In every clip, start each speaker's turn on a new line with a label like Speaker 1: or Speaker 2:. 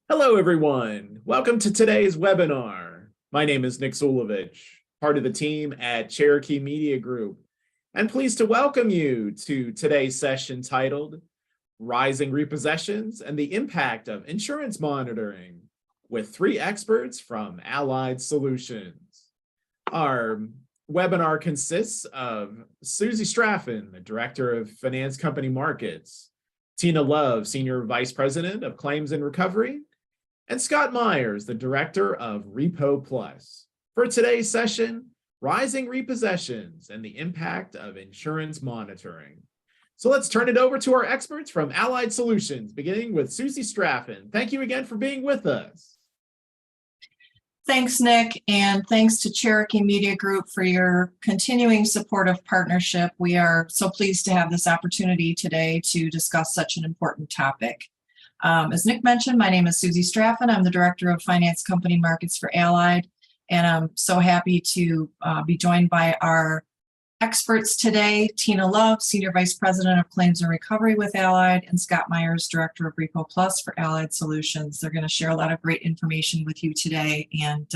Speaker 1: Hello, everyone. Welcome to today's webinar. My name is Nick Zulovich, part of the team at Cherokee Media Group, and pleased to welcome you to today's session titled Rising Repossessions and the Impact of Insurance Monitoring with three experts from Allied Solutions. Our webinar consists of Susie Straffen, the Director of Finance Company Markets, Tina Love, Senior Vice President of Claims and Recovery, and Scott Myers, the Director of Repo Plus. For today's session, Rising Repossessions and the Impact of Insurance Monitoring. So let's turn it over to our experts from Allied Solutions, beginning with Susie Straffen. Thank you again for being with us.
Speaker 2: Thanks, Nick, and thanks to Cherokee Media Group for your continuing supportive partnership. We are so pleased to have this opportunity today to discuss such an important topic. As Nick mentioned, my name is Susie Straffen. I'm the Director of Finance Company Markets for Allied, and I'm so happy to be joined by our experts today, Tina Love, Senior Vice President of Claims and Recovery with Allied, and Scott Myers, Director of Repo Plus for Allied Solutions. They're going to share a lot of great information with you today, and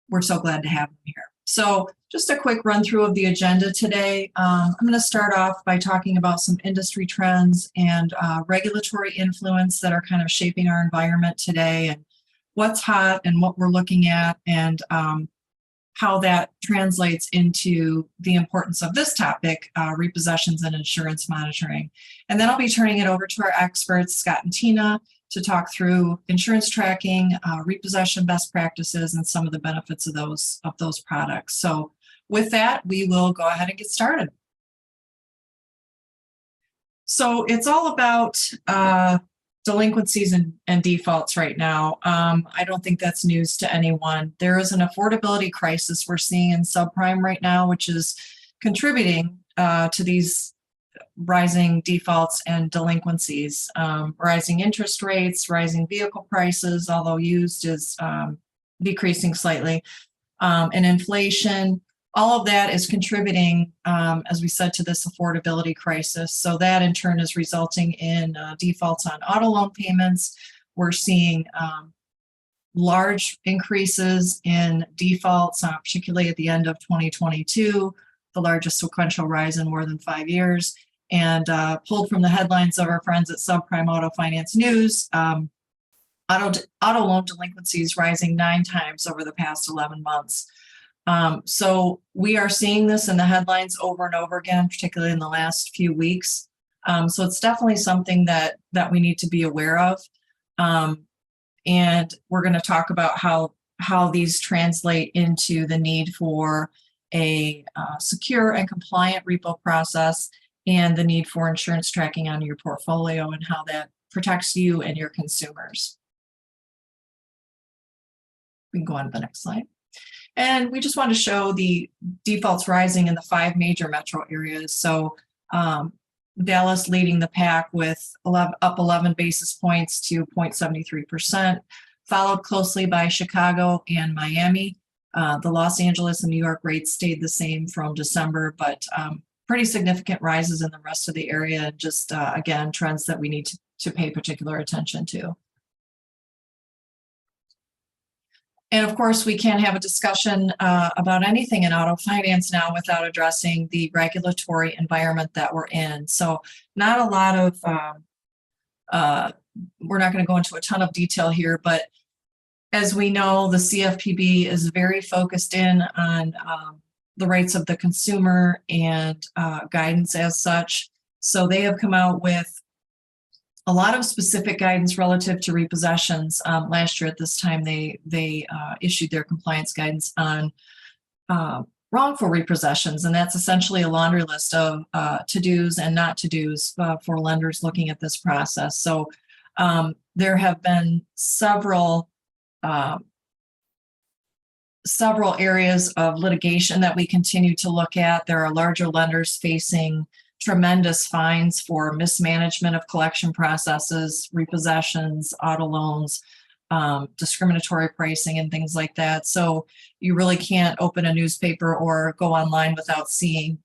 Speaker 2: we're so glad to have them here. So just a quick run through of the agenda today. I'm going to start off by talking about some industry trends and regulatory influence that are kind of shaping our environment today, and what's hot and what we're looking at, and how that translates into the importance of this topic, repossessions and insurance monitoring. And then I'll be turning it over to our experts, Scott and Tina, to talk through insurance tracking, repossession best practices, and some of the benefits of those products. So with that, we will go ahead and get started. So it's all about delinquencies and defaults right now. I don't think that's news to anyone. There is an affordability crisis we're seeing in subprime right now, which is contributing to these rising defaults and delinquencies. Rising interest rates, rising vehicle prices, although used is decreasing slightly, and inflation. All of that is contributing, as we said, to this affordability crisis. So that in turn is resulting in defaults on auto loan payments. We're seeing large increases in defaults, particularly at the end of 2022, the largest sequential rise in more than 5 years. And pulled from the headlines of our friends at Subprime Auto Finance News, auto loan delinquencies rising 9 times over the past 11 months. So we are seeing this in the headlines over and over again, particularly in the last few weeks. So it's definitely something that we need to be aware of. And we're going to talk about how these translate into the need for a secure and compliant repo process, and the need for insurance tracking on your portfolio, and how that protects you and your consumers. We can go on to the next slide. And we just want to show the defaults rising in the 5 major metro areas. So Dallas leading the pack with up 11 basis points to 0.73%, followed closely by Chicago and Miami. The Los Angeles and New York rates stayed the same from December, but pretty significant rises in the rest of the area, and just, again, trends that we need to pay particular attention to. And of course, we can't have a discussion about anything in auto finance now without addressing the regulatory environment that we're in. So not a lot of, we're not going to go into a ton of detail here, but as we know, the CFPB is very focused in on the rights of the consumer and guidance as such. So they have come out with a lot of specific guidance relative to repossessions. Last year at this time, they issued their compliance guidance on wrongful repossessions, and that's essentially a laundry list of to-dos and not to-dos for lenders looking at this process. So there have been several areas of litigation that we continue to look at. There are larger lenders facing tremendous fines for mismanagement of collection processes, repossessions, auto loans, discriminatory pricing, and things like that. So you really can't open a newspaper or go online without seeing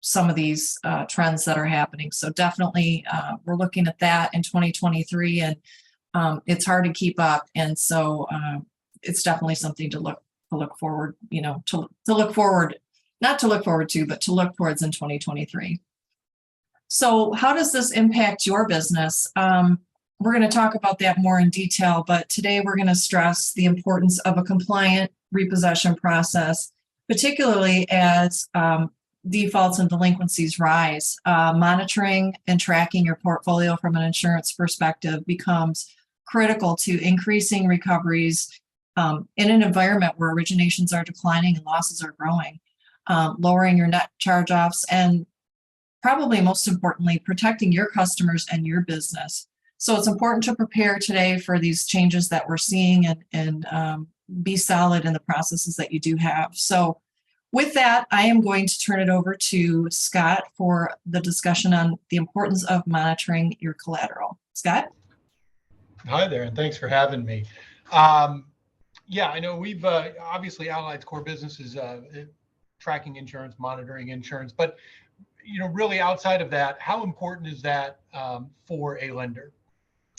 Speaker 2: some of these trends that are happening. So definitely we're looking at that in 2023, and it's hard to keep up. And so it's definitely something to look forward, to look forward, not to look forward to, but to look towards in 2023. So how does this impact your business? We're going to talk about that more in detail, but today we're going to stress the importance of a compliant repossession process, particularly as defaults and delinquencies rise. Monitoring and tracking your portfolio from an insurance perspective becomes critical to increasing recoveries in an environment where originations are declining and losses are growing, lowering your net charge-offs, and probably most importantly, protecting your customers and your business. So it's important to prepare today for these changes that we're seeing and be solid in the processes that you do have. So with that, I am going to turn it over to Scott for the discussion on the importance of monitoring your collateral. Scott?
Speaker 3: Hi there, and thanks for having me. Yeah, I know we've obviously Allied's core business is tracking insurance, monitoring insurance, but really outside of that, how important is that for a lender?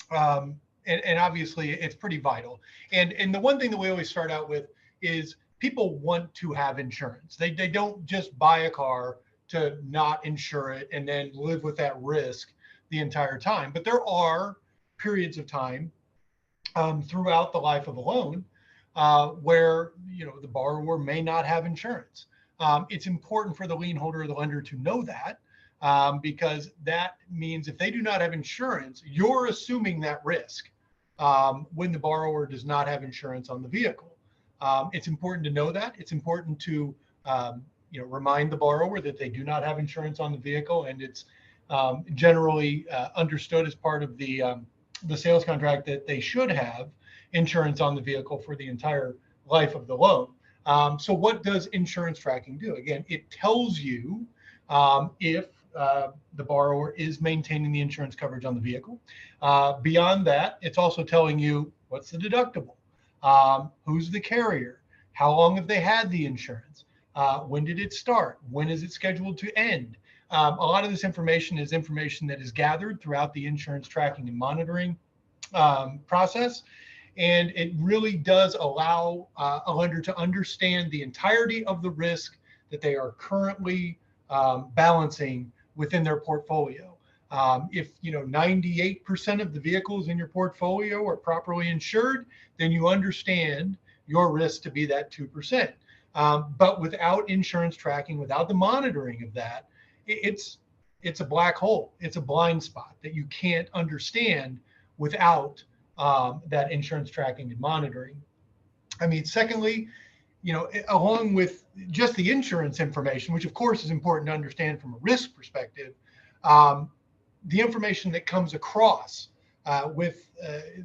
Speaker 3: And obviously it's pretty vital. And the one thing that we always start out with is people want to have insurance. They don't just buy a car to not insure it and then live with that risk the entire time. But there are periods of time throughout the life of a loan where the borrower may not have insurance. It's important for the lien holder or the lender to know that because that means if they do not have insurance, you're assuming that risk when the borrower does not have insurance on the vehicle. It's important to know that. It's important to remind the borrower that they do not have insurance on the vehicle, and it's generally understood as part of the sales contract that they should have insurance on the vehicle for the entire life of the loan. So what does insurance tracking do? Again, it tells you if the borrower is maintaining the insurance coverage on the vehicle. Beyond that, it's also telling you what's the deductible, who's the carrier, how long have they had the insurance, when did it start, when is it scheduled to end. A lot of this information is information that is gathered throughout the insurance tracking and monitoring process. And it really does allow a lender to understand the entirety of the risk that they are currently balancing within their portfolio. If 98% of the vehicles in your portfolio are properly insured, then you understand your risk to be that 2%. But without insurance tracking, without the monitoring of that, it's a black hole. It's a blind spot that you can't understand without that insurance tracking and monitoring. I mean, secondly, along with just the insurance information, which of course is important to understand from a risk perspective, the information that comes across with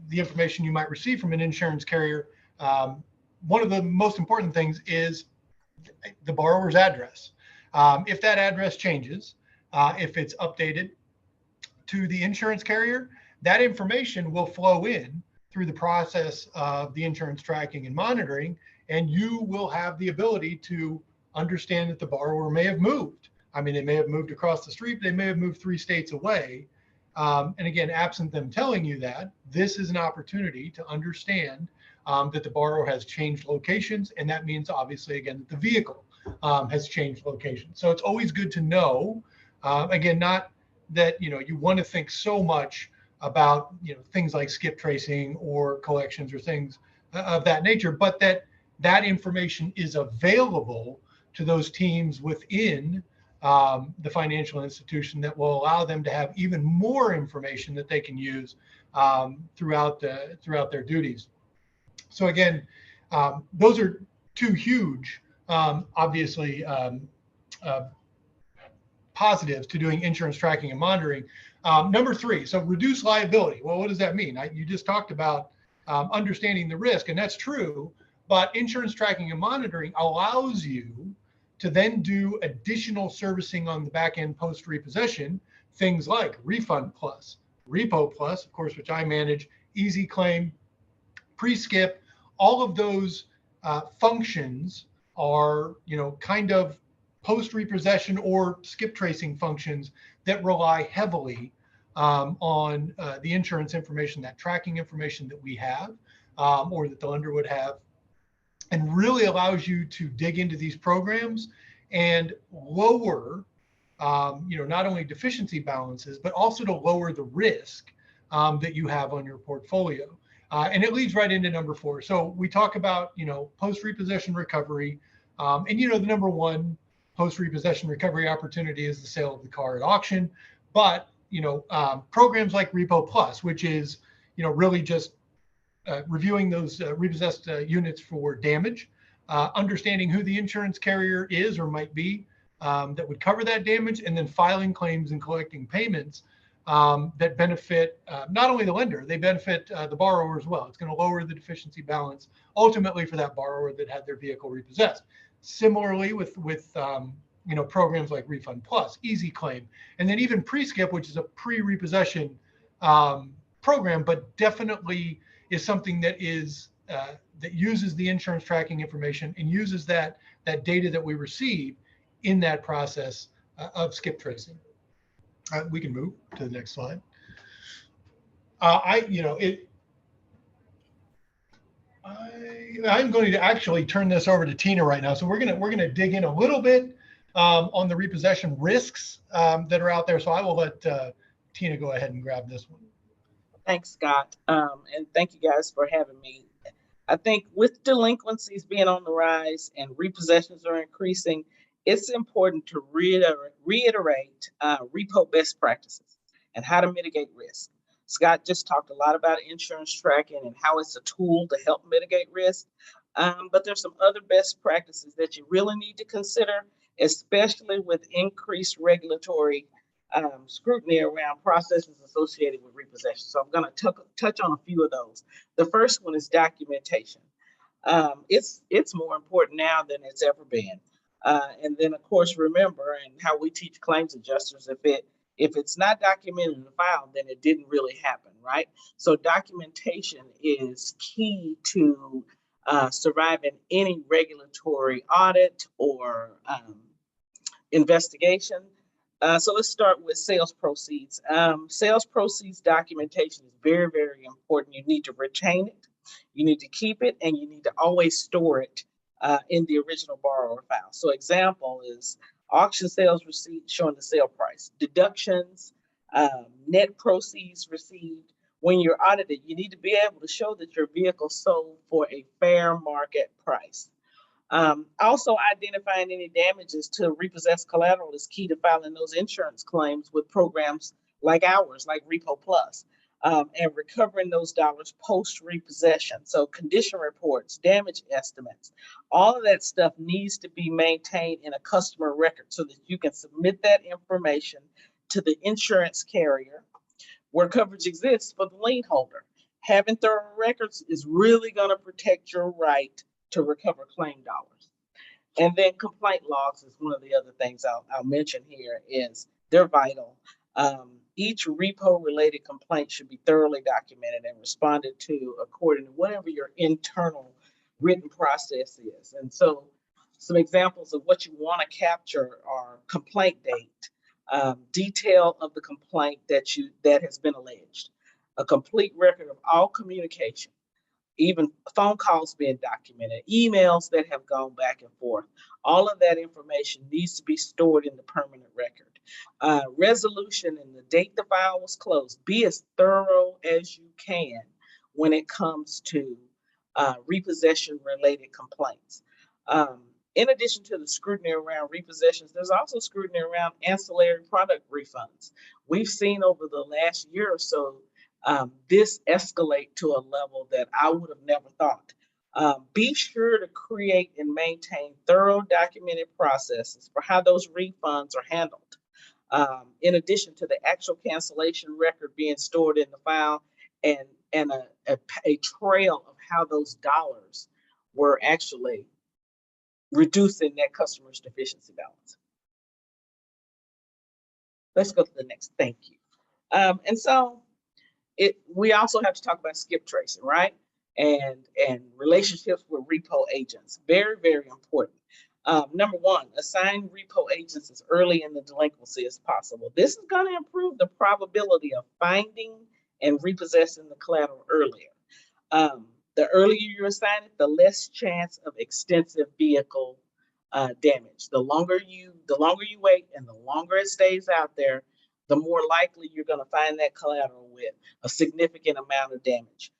Speaker 3: the information you might receive from an insurance carrier, one of the most important things is the borrower's address. If that address changes, if it's updated to the insurance carrier, that information will flow in through the process of the insurance tracking and monitoring, and you will have the ability to understand that the borrower may have moved. I mean, they may have moved across the street, they may have moved 3 states away. And again, absent them telling you that, this is an opportunity to understand that the borrower has changed locations, and that means obviously, again, that the vehicle has changed location. So it's always good to know, again, not that you want to think so much about things like skip tracing or collections or things of that nature, but that information is available to those teams within the financial institution that will allow them to have even more information that they can use throughout their duties. So again, those are 2 huge, obviously, positives to doing insurance tracking and monitoring. Number 3, so reduce liability. Well, what does that mean? You just talked about understanding the risk, and that's true, but insurance tracking and monitoring allows you to then do additional servicing on the back end post repossession, things like Refund Plus, Repo Plus, of course, which I manage, Easy Claim, pre-skip. All of those functions are, kind of post repossession or skip tracing functions that rely heavily on the insurance information, that tracking information that we have or that the lender would have, and really allows you to dig into these programs and lower, not only deficiency balances, but also to lower the risk that you have on your portfolio. And it leads right into number 4. So we talk about, post-repossession recovery. And, the number one post-repossession recovery opportunity is the sale of the car at auction. But, programs like Repo Plus, which is, really just reviewing those repossessed units for damage, understanding who the insurance carrier is or might be that would cover that damage, and then filing claims and collecting payments that benefit not only the lender, they benefit the borrower as well. It's going to lower the deficiency balance ultimately for that borrower that had their vehicle repossessed. Similarly with programs like Refund Plus, Easy Claim, and then even Pre-Skip, which is a pre-repossession program, but definitely is something that is that uses the insurance tracking information and uses that data that we receive in that process of skip tracing. We can move to the next slide. I'm going to actually turn this over to Tina right now. So we're gonna dig in a little bit on the repossession risks that are out there. So I will let Tina go ahead and grab this one.
Speaker 4: Thanks, Scott. And thank you guys for having me. I think with delinquencies being on the rise and repossessions are increasing, it's important to reiterate repo best practices and how to mitigate risk. Scott just talked a lot about insurance tracking and how it's a tool to help mitigate risk. But there's some other best practices that you really need to consider, especially with increased regulatory scrutiny around processes associated with repossession. So I'm going to touch on a few of those. The first one is documentation. It's more important now than it's ever been. And then, of course, remember, and how we teach claims adjusters, if it's not documented in the file, then it didn't really happen, right? So documentation is key to surviving any regulatory audit or investigation. So let's start with sales proceeds. Sales proceeds documentation is very, very important. You need to retain it, you need to keep it, and you need to always store it in the original borrower file. So example is auction sales receipt showing the sale price, deductions, net proceeds received. When you're audited, you need to be able to show that your vehicle sold for a fair market price. Also, identifying any damages to repossessed collateral is key to filing those insurance claims with programs like ours, like Repo Plus, and recovering those dollars post-repossession. So condition reports, damage estimates, all of that stuff needs to be maintained in a customer record so that you can submit that information to the insurance carrier where coverage exists for the lien holder. Having thorough records is really going to protect your right to recover claim dollars. And then complaint logs is one of the other things I'll mention here. Is they're vital. Each repo related complaint should be thoroughly documented and responded to according to whatever your internal written process is. And so some examples of what you want to capture are complaint date, detail of the complaint that has been alleged, a complete record of all communication, even phone calls being documented, emails that have gone back and forth. All of that information needs to be stored in the permanent record. Resolution and the date the file was closed. Be as thorough as you can when it comes to repossession related complaints. In addition to the scrutiny around repossessions, there's also scrutiny around ancillary product refunds. We've seen over the last year or so this escalate to a level that I would have never thought. Be sure to create and maintain thorough documented processes for how those refunds are handled. In addition to the actual cancellation record being stored in the file and a trail of how those dollars were actually reducing that customer's deficiency balance. Let's go to the next, thank you. And so we also have to talk about skip tracing, right? And relationships with repo agents, very, very important. Number one, assign repo agents as early in the delinquency as possible. This is going to improve the probability of finding and repossessing the collateral earlier. The earlier you assign it, the less chance of extensive vehicle damage. The longer you wait and the longer it stays out there, the more likely you're going to find that collateral with a significant amount of damage.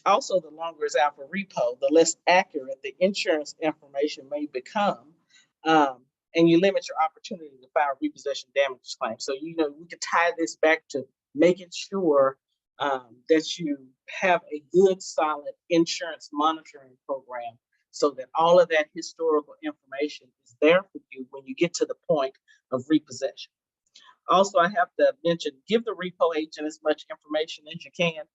Speaker 4: Also, the longer it's out for repo, the less accurate the insurance information may become, and you limit your opportunity to file repossession damage claims. So, we could tie this back to making sure that you have a good, solid insurance monitoring program so that all of that historical information is there for you when you get to the point of repossession. Also, I have to mention, give the repo agent as much information as you can.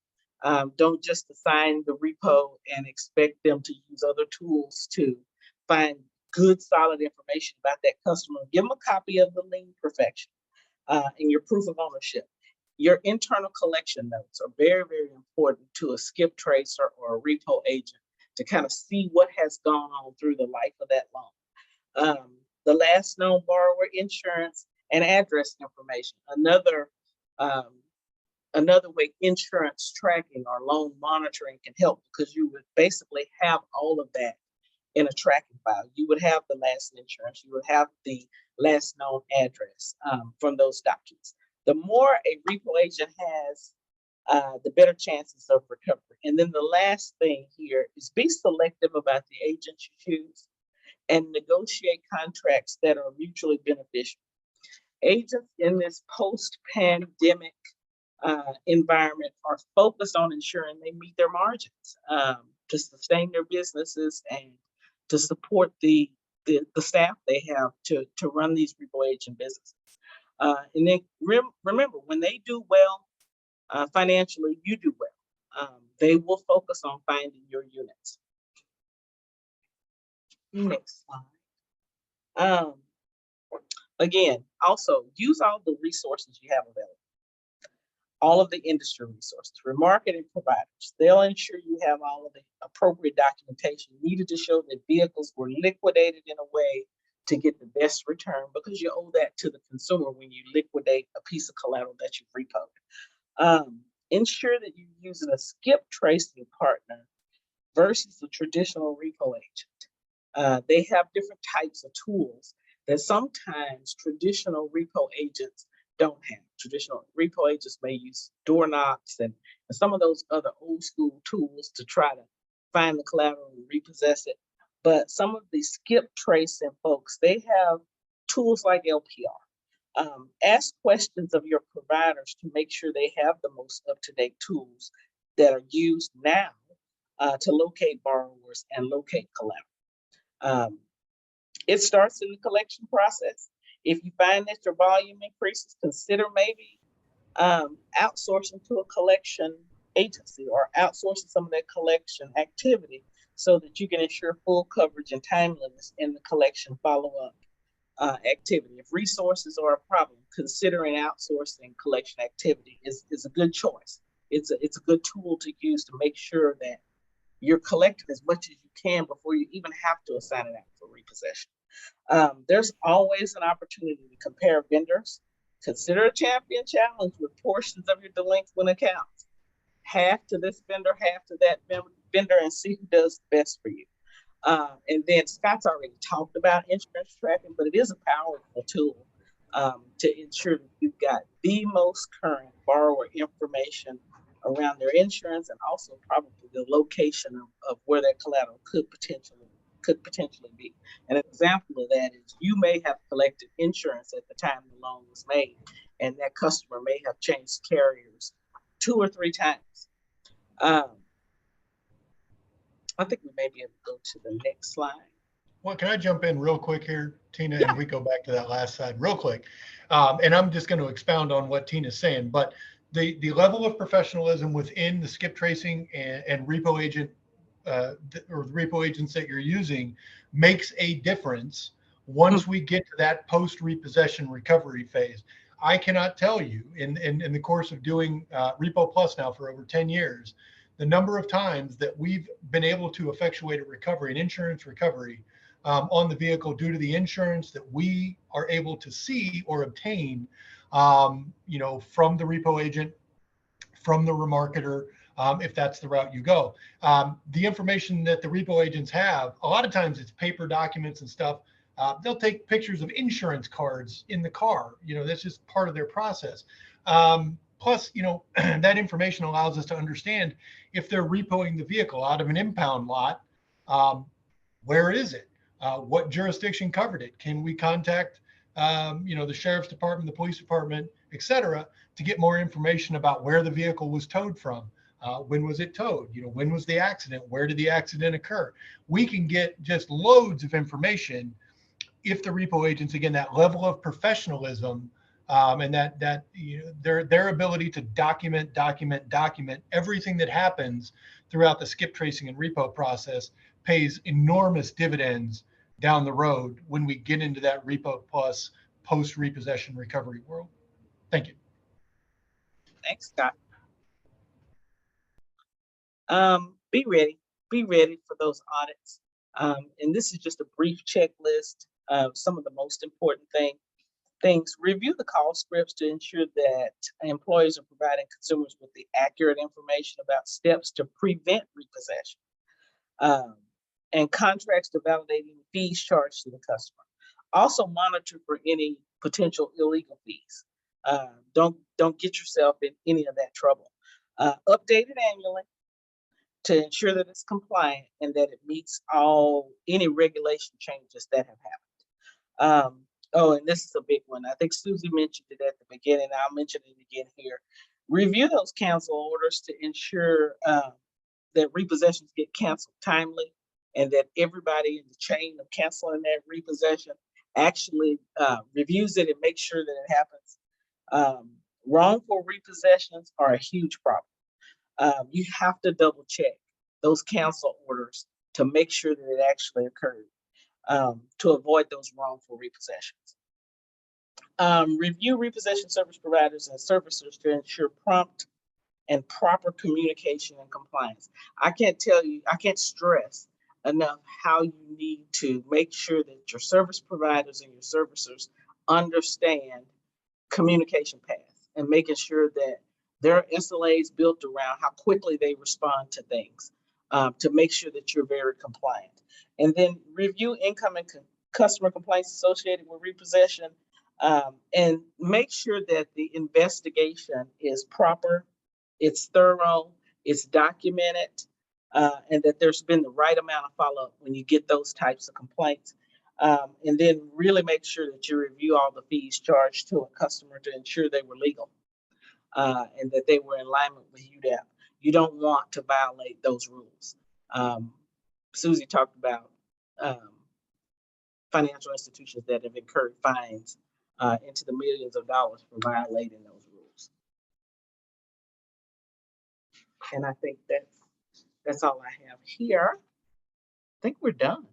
Speaker 4: Don't just assign the repo and expect them to use other tools to find good, solid information about that customer. Give them a copy of the lien perfection and your proof of ownership. Your internal collection notes are very, very important to a skip tracer or a repo agent to kind of see what has gone on through the life of that loan. The last known borrower, insurance, and address information. Another way insurance tracking or loan monitoring can help, because you would basically have all of that in a tracking file. You would have the last insurance, you would have the last known address from those documents. The more a repo agent has, the better chances of recovery. And then the last thing here is be selective about the agents you choose and negotiate contracts that are mutually beneficial. Agents in this post-pandemic environment are focused on ensuring they meet their margins to sustain their businesses and to support the staff they have to run these repo agent businesses. And then remember, when they do well financially, you do well. They will focus on finding your units. Next slide. Again, also use all the resources you have available. All of the industry resources, remarketing providers. They'll ensure you have all of the appropriate documentation needed to show that vehicles were liquidated in a way to get the best return, because you owe that to the consumer when you liquidate a piece of collateral that you've repoed. Ensure that you're using a skip tracing partner versus a traditional repo agent. They have different types of tools that sometimes traditional repo agents don't have. Traditional repo agents may use door knocks and some of those other old school tools to try to find the collateral and repossess it. But some of the skip tracing folks, they have tools like LPR. Ask questions of your providers to make sure they have the most up-to-date tools that are used now to locate borrowers and locate collateral. It starts in the collection process. If you find that your volume increases, consider maybe outsourcing to a collection agency or outsourcing some of that collection activity so that you can ensure full coverage and timeliness in the collection follow-up activity. If resources are a problem, considering outsourcing collection activity is a good choice. It's a good tool to use to make sure that you're collecting as much as you can before you even have to assign it out for repossession. There's always an opportunity to compare vendors. Consider a champion challenge with portions of your delinquent accounts. Half to this vendor, half to that vendor, and see who does best for you. And then Scott's already talked about insurance tracking, but it is a powerful tool to ensure that you've got the most current borrower information around their insurance and also probably the location of where that collateral could potentially be. An example of that is you may have collected insurance at the time the loan was made, and that customer may have changed carriers 2 or 3 times. I think we may be able to go to the next slide.
Speaker 3: Well, can I jump in real quick here, Tina,
Speaker 4: Yeah.
Speaker 3: and we go back to that last slide real quick. And I'm just going to expound on what Tina's saying, but the level of professionalism within the skip tracing and repo agent or the repo agents that you're using makes a difference once we get to that post repossession recovery phase. I cannot tell you in the course of doing Repo Plus now for over 10 years, the number of times that we've been able to effectuate a recovery, an insurance recovery, on the vehicle due to the insurance that we are able to see or obtain, from the repo agent, from the remarketer, if that's the route you go. The information that the repo agents have, a lot of times it's paper documents and stuff. They'll take pictures of insurance cards in the car. That's just part of their process. Plus, that information allows us to understand if they're repoing the vehicle out of an impound lot, where is it? What jurisdiction covered it? Can we contact, the sheriff's department, the police department, et cetera, to get more information about where the vehicle was towed from? When was it towed? When was the accident? Where did the accident occur? We can get just loads of information if the repo agents, again, that level of professionalism, and that their ability to document everything that happens throughout the skip tracing and repo process pays enormous dividends down the road when we get into that repo plus post repossession recovery world. Thank you.
Speaker 4: Thanks, Scott. Be ready for those audits. And this is just a brief checklist of some of the most important things. Review the call scripts to ensure that employees are providing consumers with the accurate information about steps to prevent repossession, and contracts to validate any fees charged to the customer. Also monitor for any potential illegal fees. Don't get yourself in any of that trouble. Update it annually to ensure that it's compliant and that it meets any regulation changes that have happened. And this is a big one. I think Susie mentioned it at the beginning. I'll mention it again here. Review those cancel orders to ensure that repossessions get canceled timely, and that everybody in the chain of canceling that repossession actually reviews it and makes sure that it happens. Wrongful repossessions are a huge problem. You have to double check those cancel orders to make sure that it actually occurred, to avoid those wrongful repossessions. Review repossession service providers and servicers to ensure prompt and proper communication and compliance. I can't stress enough how you need to make sure that your service providers and your servicers understand communication paths and making sure that there are SLAs built around how quickly they respond to things, to make sure that you're very compliant. And then review incoming customer complaints associated with repossession, and make sure that the investigation is proper, it's thorough, it's documented, and that there's been the right amount of follow-up when you get those types of complaints. And then really make sure that you review all the fees charged to a customer to ensure they were legal, and that they were in alignment with UDAP. You don't want to violate those rules. Susie talked about financial institutions that have incurred fines into the millions of dollars for violating those rules. And I think that's all I have here. I think we're done.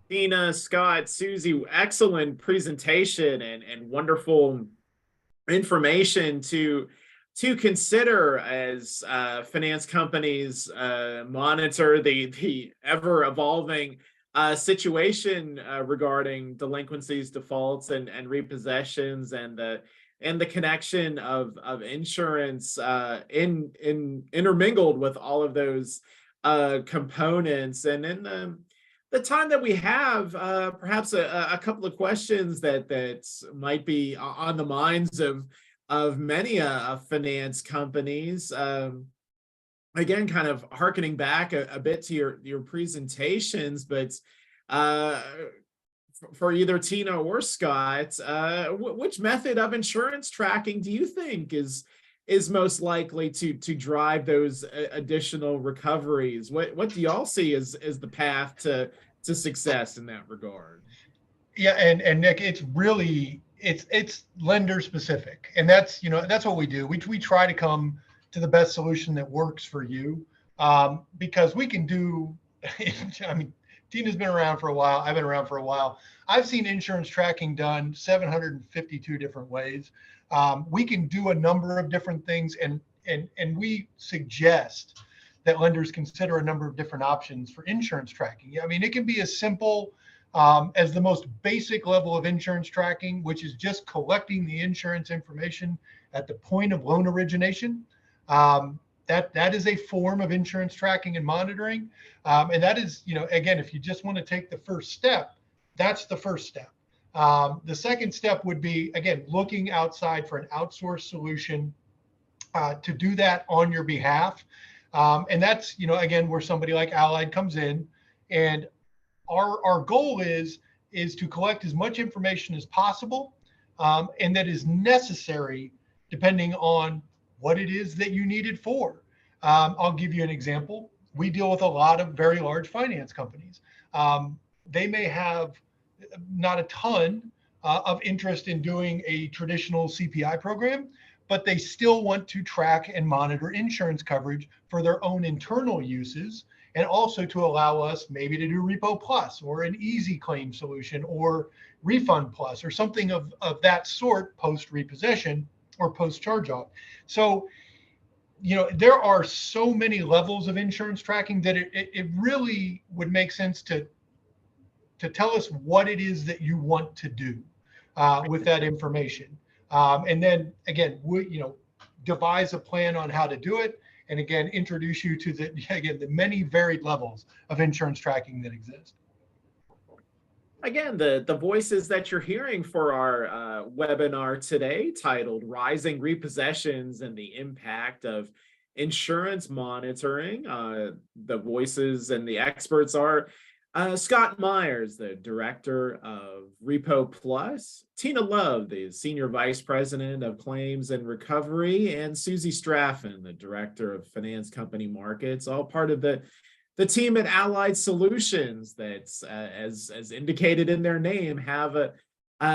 Speaker 1: Tina, Scott, Susie, excellent presentation and wonderful information to consider as finance companies monitor the ever evolving situation regarding delinquencies, defaults, and repossessions, and the connection of insurance intermingled with all of those components. And in the time that we have, perhaps a couple of questions that might be on the minds of many finance companies. Again, kind of hearkening back a bit to your presentations, but for either Tina or Scott, which method of insurance tracking do you think is most likely to drive those additional recoveries? What do y'all see as the path to success in that regard?
Speaker 3: Yeah, and Nick, it's really it's lender specific, and that's what we do. We try to come to the best solution that works for you, because we can do. I mean, Tina's been around for a while. I've been around for a while. I've seen insurance tracking done 752 different ways. We can do a number of different things, and we suggest that lenders consider a number of different options for insurance tracking. I mean, it can be as simple as the most basic level of insurance tracking, which is just collecting the insurance information at the point of loan origination. That is a form of insurance tracking and monitoring. And that is, again, if you just want to take the first step, that's the first step. The second step would be, again, looking outside for an outsourced solution to do that on your behalf. And that's, again, where somebody like Allied comes in. And our goal is to collect as much information as possible, and that is necessary depending on what it is that you need it for. I'll give you an example. We deal with a lot of very large finance companies. They may have not a ton of interest in doing a traditional CPI program, but they still want to track and monitor insurance coverage for their own internal uses, and also to allow us maybe to do Repo Plus or an easy claim solution or Refund Plus or something of that sort post repossession or post charge-off. So, there are so many levels of insurance tracking that it really would make sense to tell us what it is that you want to do with that information. And then again, devise a plan on how to do it. And again, introduce you to the many varied levels of insurance tracking that exist.
Speaker 1: Again, the voices that you're hearing for our webinar today, titled Rising Repossessions and the Impact of Insurance Monitoring. The voices and the experts are Scott Myers, the Director of Repo Plus, Tina Love, the Senior Vice President of Claims and Recovery, and Susie Straffen, the Director of Finance Company Markets, all part of the team at Allied Solutions that's, as indicated in their name, have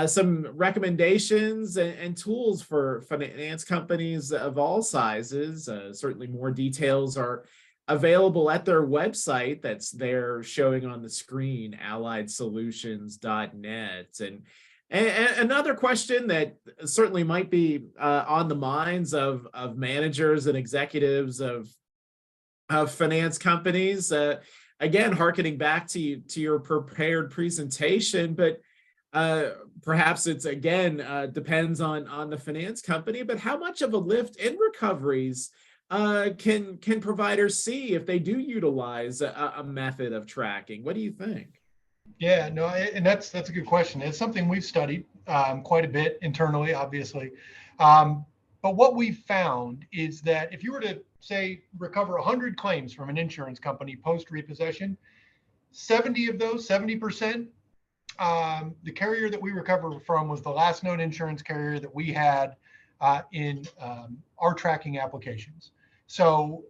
Speaker 1: some recommendations and tools for finance companies of all sizes. Certainly more details are available at their website that's there showing on the screen, alliedsolutions.net. And another question that certainly might be on the minds of managers and executives of finance companies, again, hearkening back to your prepared presentation, but perhaps it's, again, depends on the finance company, but how much of a lift in recoveries can providers see if they do utilize a method of tracking? What do you think?
Speaker 3: Yeah, no, and that's a good question. It's something we've studied quite a bit internally, obviously. But what we've found is that if you were to, say, recover 100 claims from an insurance company post repossession, 70 of those, 70%, the carrier that we recovered from was the last known insurance carrier that we had in our tracking applications. So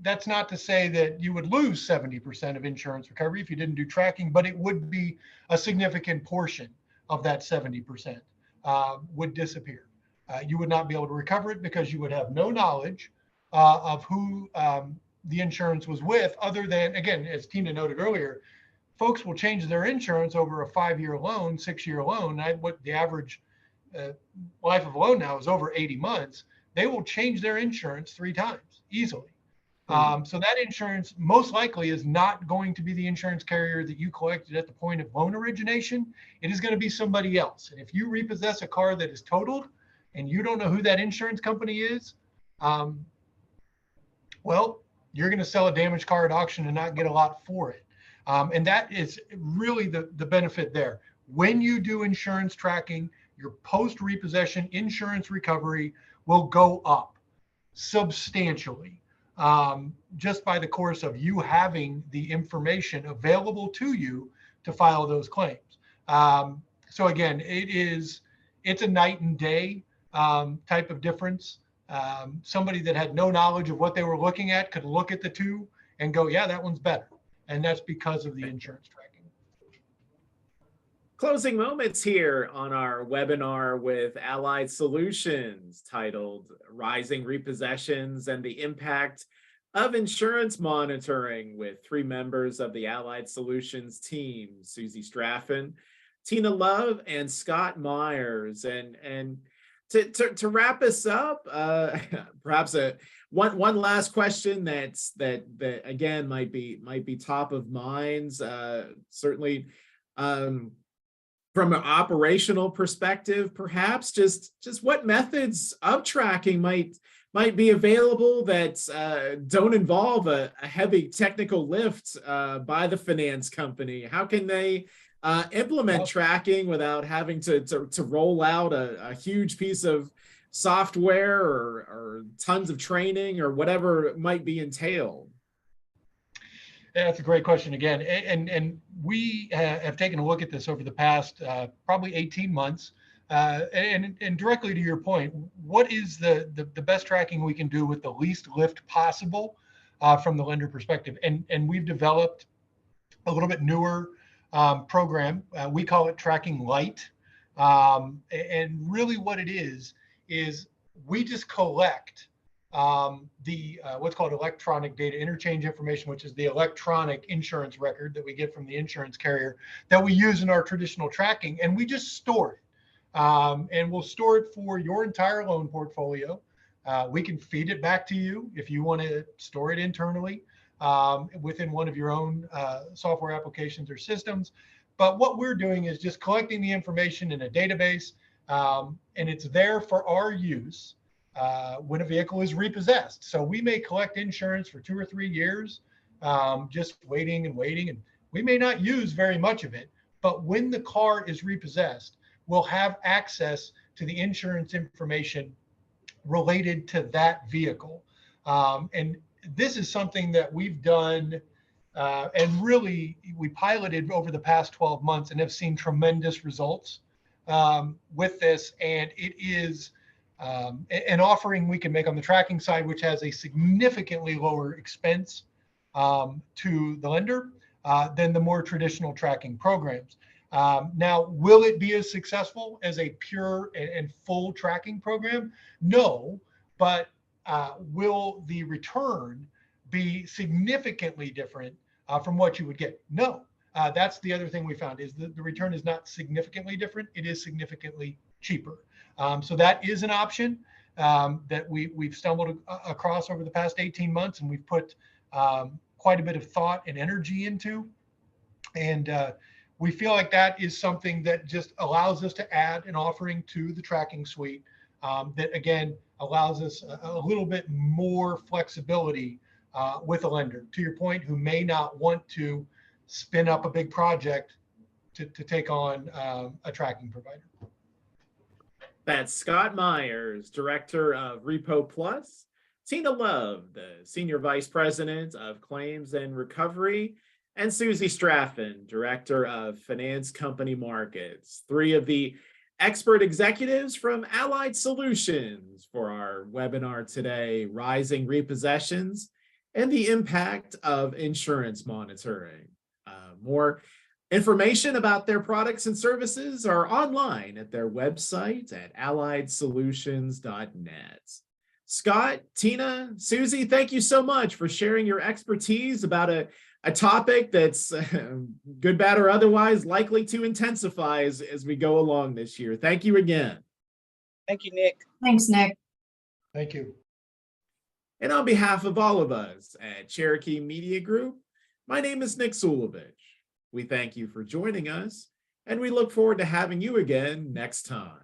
Speaker 3: that's not to say that you would lose 70% of insurance recovery if you didn't do tracking, but it would be a significant portion of that 70% would disappear. You would not be able to recover it because you would have no knowledge of who the insurance was with, other than, again, as Tina noted earlier, folks will change their insurance over a 5-year loan, 6-year loan. What the average life of a loan now is over 80 months. They will change their insurance 3 times easily. So that insurance most likely is not going to be the insurance carrier that you collected at the point of loan origination. It is going to be somebody else. And if you repossess a car that is totaled and you don't know who that insurance company is, well, you're going to sell a damaged car at auction and not get a lot for it. And that is really the benefit there. When you do insurance tracking, your post-repossession insurance recovery will go up substantially, just by the course of you having the information available to you to file those claims. So again, it's a night and day type of difference. Somebody that had no knowledge of what they were looking at could look at the two and go, yeah, that one's better. And that's because of the insurance tracking.
Speaker 1: Closing moments here on our webinar with Allied Solutions, titled Rising Repossessions and the Impact of Insurance Monitoring, with 3 members of the Allied Solutions team, Susie Straffen, Tina Love, and Scott Myers. And To wrap us up, perhaps one last question that again might be top of minds. Certainly, from an operational perspective, perhaps just what methods of tracking might be available that don't involve a heavy technical lift by the finance company. How can they implement tracking without having to roll out a huge piece of software or tons of training or whatever might be entailed?
Speaker 3: Yeah, that's a great question again. And we have taken a look at this over the past probably 18 months. And directly to your point, what is the best tracking we can do with the least lift possible from the lender perspective? And we've developed a little bit newer program. We call it Tracking Light. And really what it is we just collect the what's called electronic data interchange information, which is the electronic insurance record that we get from the insurance carrier that we use in our traditional tracking, and we just store it. And we'll store it for your entire loan portfolio. We can feed it back to you if you want to store it internally within one of your own software applications or systems. But what we're doing is just collecting the information in a database, and it's there for our use when a vehicle is repossessed. So we may collect insurance for 2 or 3 years, just waiting, and we may not use very much of it. But when the car is repossessed, we'll have access to the insurance information related to that vehicle. And this is something that we've done and really we piloted over the past 12 months and have seen tremendous results with this. And it is an offering we can make on the tracking side, which has a significantly lower expense to the lender than the more traditional tracking programs. Now, will it be as successful as a pure and full tracking program? No, but will the return be significantly different from what you would get? No. That's the other thing we found is that the return is not significantly different. It is significantly cheaper. So that is an option that we've stumbled across over the past 18 months, and we've put quite a bit of thought and energy into. And we feel like that is something that just allows us to add an offering to the tracking suite that, again, allows us a little bit more flexibility with a lender, to your point, who may not want to spin up a big project to take on a tracking provider.
Speaker 1: That's Scott Myers, Director of Repo Plus, Tina Love, the Senior Vice President of Claims and Recovery, and Susie Straffen, Director of Finance Company Markets, 3 of the expert executives from Allied Solutions for our webinar today, Rising Repossessions and the Impact of Insurance Monitoring. More information about their products and services are online at their website at alliedsolutions.net. Scott, Tina, Susie, thank you so much for sharing your expertise about a topic that's good, bad, or otherwise likely to intensify as we go along this year. Thank you again.
Speaker 4: Thank you, Nick.
Speaker 2: Thanks, Nick.
Speaker 3: Thank you.
Speaker 1: And on behalf of all of us at Cherokee Media Group, my name is Nick Zulovich. We thank you for joining us, and we look forward to having you again next time.